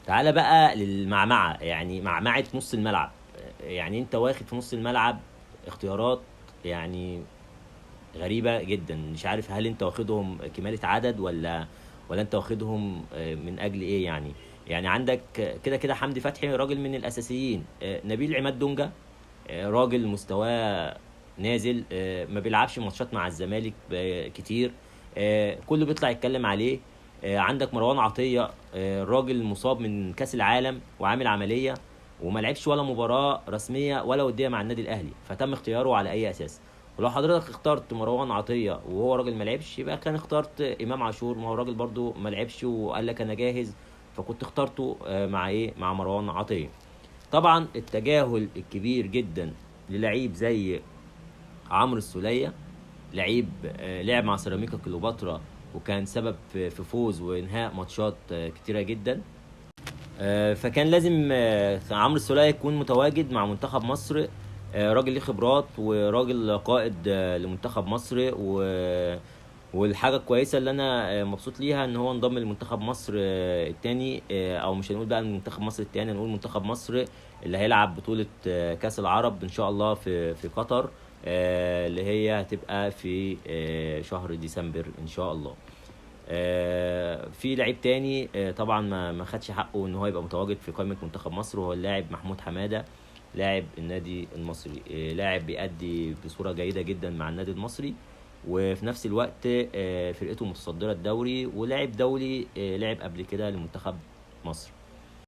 تعالى بقى للمعمعة، يعني معمعة نص الملعب. يعني انت واخد في نص الملعب اختيارات يعني غريبة جدا. مش عارف هل انت واخدهم كمالة عدد ولا انت واخدهم من اجل ايه يعني. يعني عندك كده كده حمدي فتحي راجل من الاساسيين، نبيل عماد دونجا راجل مستواه نازل، ما بيلعبش ماتشات مع الزمالك كتير، كله بيطلع يتكلم عليه. عندك مروان عطية، راجل مصاب من كأس العالم وعامل عملية وما لعبش ولا مباراة رسمية ولا ودية مع النادي الأهلي، فتم اختياره على أي أساس؟ ولو حضرتك اخترت مروان عطية وهو راجل ما لعبش، يبقى كان اخترت إمام عاشور، ما هو راجل برضو ما لعبش وقال لك أنا جاهز، فكنت اخترته مع إيه، مع مروان عطية. طبعا التجاهل الكبير جدا للعيب زي عمرو السولية، لعيب لعب مع سيراميكا كليوباترا وكان سبب في فوز وانهاء ماتشات كتيرة جدا. فكان لازم عمرو السولية يكون متواجد مع منتخب مصر. راجل ليه خبرات وراجل قائد لمنتخب مصر والحاجة الكويسة اللي أنا مبسوط ليها إن هو انضم لمنتخب مصر التاني، أو مش هنقول بقى منتخب مصر التاني، هنقول منتخب مصر اللي هيلعب بطولة كأس العرب إن شاء الله في قطر، اللي هي هتبقى في شهر ديسمبر إن شاء الله. في لعيب تاني طبعا ما خدش حقه ان هو يبقى متواجد في قائمه منتخب مصر، وهو اللاعب محمود حماده، لاعب النادي المصري، لاعب بيأدي بصوره جيده جدا مع النادي المصري، وفي نفس الوقت فرقته متصدره الدوري، ولاعب دولي لعب قبل كده لمنتخب مصر.